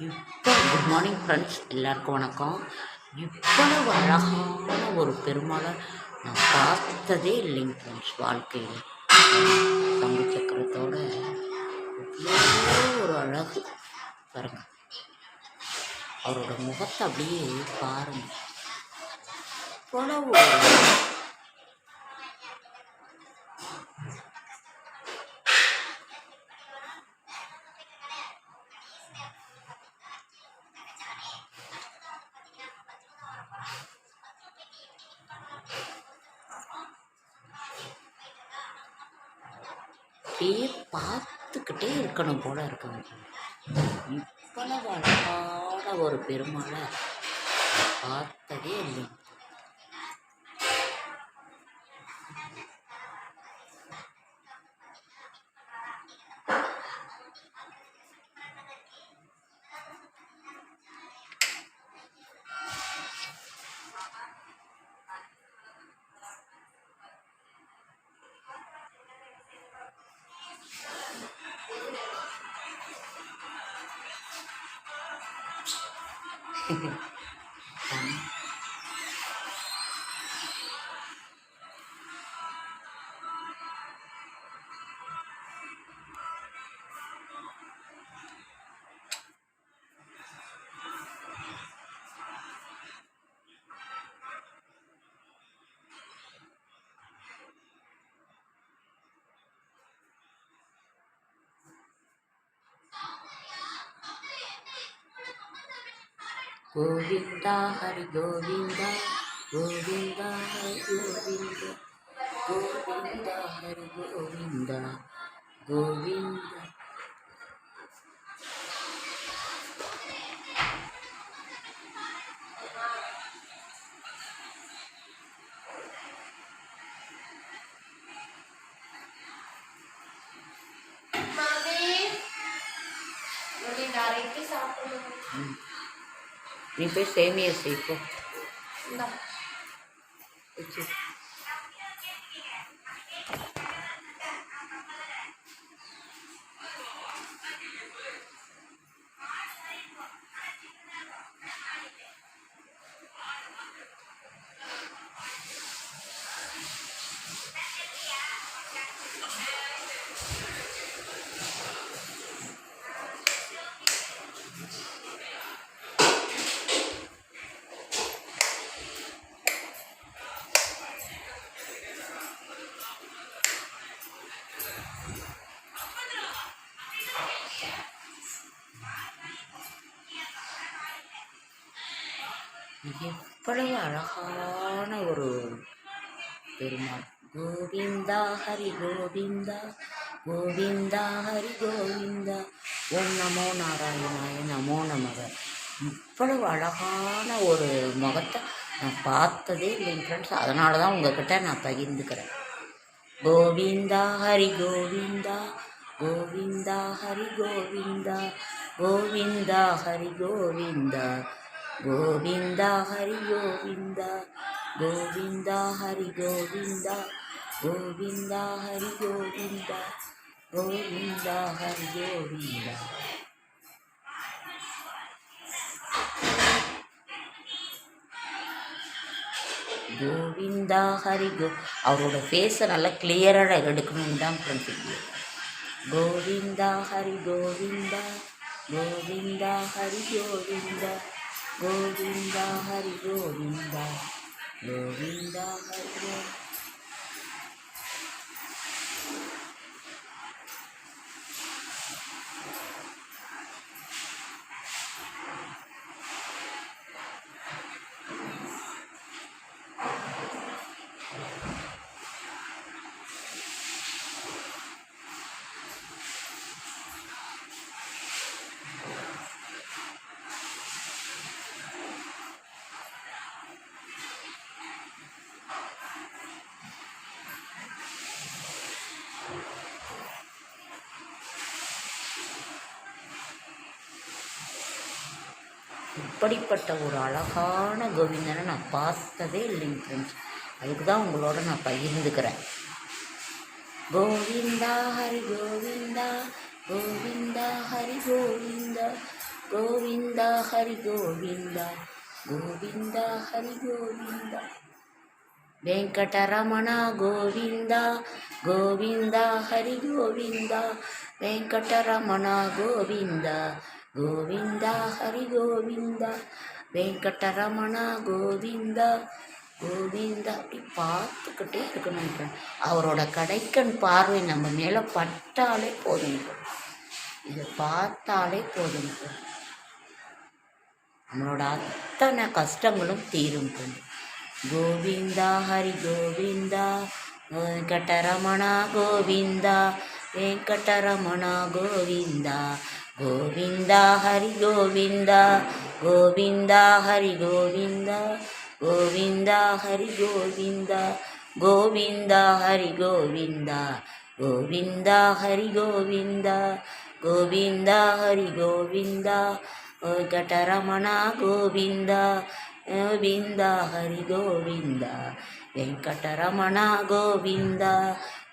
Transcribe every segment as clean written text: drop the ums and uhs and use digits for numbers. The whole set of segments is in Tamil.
இப்போ குட் மார்னிங் ஃப்ரெண்ட்ஸ், எல்லாருக்கும் வணக்கம். இவ்வளவு அழகான ஒரு பெருமாளை நான் பார்த்ததே இல்லைங்க ஃப்ரெண்ட்ஸ் வாழ்க்கையில். சங்கு சக்கரத்தோட எவ்வளோ ஒரு அழகு பாருங்க. அவரோட முகத்தை அப்படியே பாருங்க. இவ்வளவு அப்படியே பார்த்துக்கிட்டே இருக்கணும் போல இருக்குங்க. இவ்வளவு அழகான ஒரு பெருமாளை பார்த்ததே இல்லைங்க. கோவிந்தா ஹரி கோவிந்தா, கோவிந்தா ஹரி கோவிந்தா, கோவிந்தா ஹரி கோவிந்தா, கோவிந்தா. நீ போய் சேமியா செய்ப்போ. எவ்வளவு அழகான ஒரு பெருமாள். கோவிந்தா ஹரி கோவிந்தா, கோவிந்தா ஹரி கோவிந்தா, ஓம் நமோ நாராயணாய நமோ நமக. இவ்வளவு அழகான ஒரு முகத்தை நான் பார்த்ததே இல்லைங்க ஃப்ரெண்ட்ஸ். அதனால தான் உங்ககிட்ட நான் பகிர்ந்துக்கிறேன். கோவிந்தா ஹரி கோவிந்தா, கோவிந்தா ஹரி கோவிந்தா, கோவிந்தா ஹரி கோவிந்தா, கோவிந்தா ஹரி கோவிந்தா, கோவிந்தா ஹரி கோவிந்தா, கோவிந்தா ஹரி கோவிந்தா, கோவிந்தா ஹரி கோவிந்தா. கோவிந்தா ஹரி அவரோட ஃபேஸை நல்லா கிளியராக எடுக்கணும்னு தான் ஃப்ரெண்ட்ஸ். கோவிந்தா ஹரி கோவிந்தா, கோவிந்தா ஹரி கோவிந்தா, கோவிந்தா ஹரி கோவிந்தா, கோவிந்தா ஹரி கோவிந்தா. இப்படிப்பட்ட ஒரு அழகான கோவிந்தனை நான் பார்த்ததே இல்லைங்க ஃப்ரெண்ட்ஸ். அதுக்கு தான் உங்களோட நான் பகிர்ந்துக்கிறேன். கோவிந்தா ஹரி கோவிந்தா, கோவிந்தா ஹரி கோவிந்தா, கோவிந்தா ஹரி கோவிந்தா கோவிந்தா ஹரி கோவிந்தா வெங்கடரமண கோவிந்தா கோவிந்தா ஹரி கோவிந்தா வெங்கடரமண கோவிந்தா கோவிந்தா ஹரி கோவிந்தா வெங்கடரமண கோவிந்தா கோவிந்தா. அப்படி பார்த்துக்கிட்டே இருக்கணும். அவரோட கடைக்கண் பார்வை நம்ம மேலே பட்டாலே போதும். இதை பார்த்தாலே போதும். நம்மளோட அத்தனை கஷ்டங்களும் தீரும். கோவிந்தா ஹரி கோவிந்தா வெங்கடரமண கோவிந்தா வெங்கடரமண கோவிந்தா கோவிந்தா ஹரி கோவிந்தா கோவிந்தா ஹரி கோவிந்தா கோவிந்தா ஹரி கோவிந்தா கோவிந்தா ஹரி கோவிந்தா கோவிந்தா ஹரி கோவிந்தா கோவிந்தா ஹரி கோவிந்தா வெங்கடரமண கோவிந்தா கோவிந்தா ஹரி கோவிந்தா வெங்கடரமண கோவிந்தா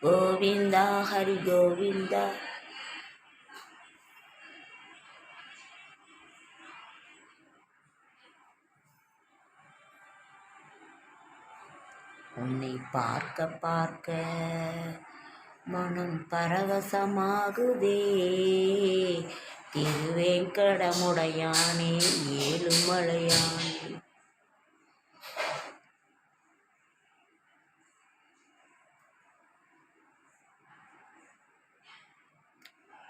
கோவிந்தா ஹரி கோவிந்தா. உன்னை பார்க்க பார்க்க மனம் பரவசமாகுதே, திருவேங்கடமுடையானே ஏழுமலையானே.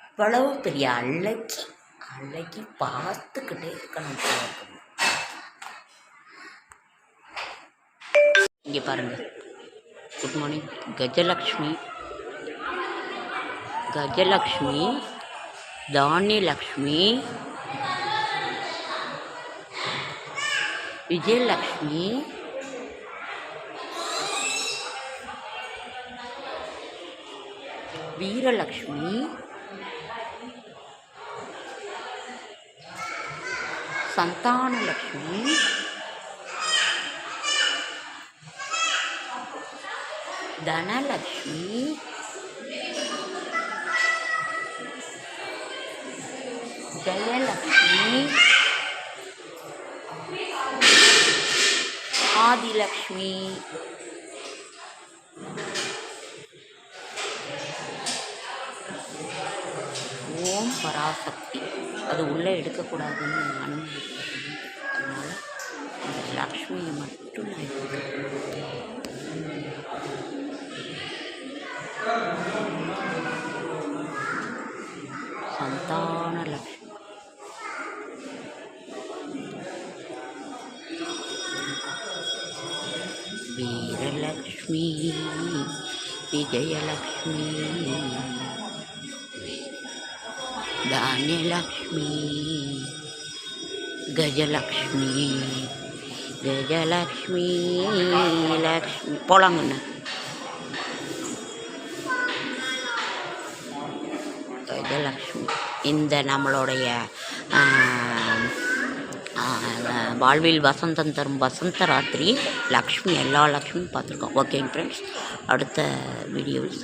இவ்வளவு பெரிய அழகி பார்த்துக்கிட்டே இருக்கணும். இங்கே பாருங்க. Good morning. கஜலக்ஷ்மி, தானியலக்ஷ்மி, விஜயலக்ஷ்மி, வீரலக்ஷ்மி, சந்தானலக்ஷ்மி, தனலக்ஷ்மி, ஜெயலக்ஷ்மி, ஆதிலக்ஷ்மி, ஓம் பராசக்தி. அது உள்ளே எடுக்கக்கூடாதுன்னு அனுமதிக்கிறேன். அதனால் இந்த லக்ஷ்மியை மட்டும் நான் எடுத்துக்கிறேன். சந்தானலக்ஷ்மி, வீரலக்ஷ்மி, விஜயலக்ஷ்மி, தானியலக்ஷ்மி, கஜலக்ஷ்மி, லக்ஷ்மி போலாங்கண்ணா. கஜலக்ஷ்மி இந்த நம்மளுடைய வாழ்வில் வசந்தம் தரும் வசந்த ராத்திரி லக்ஷ்மி, எல்லா லக்ஷ்மியும் பார்த்துருக்கோம். ஓகேங்க ஃப்ரெண்ட்ஸ், அடுத்த வீடியோவில்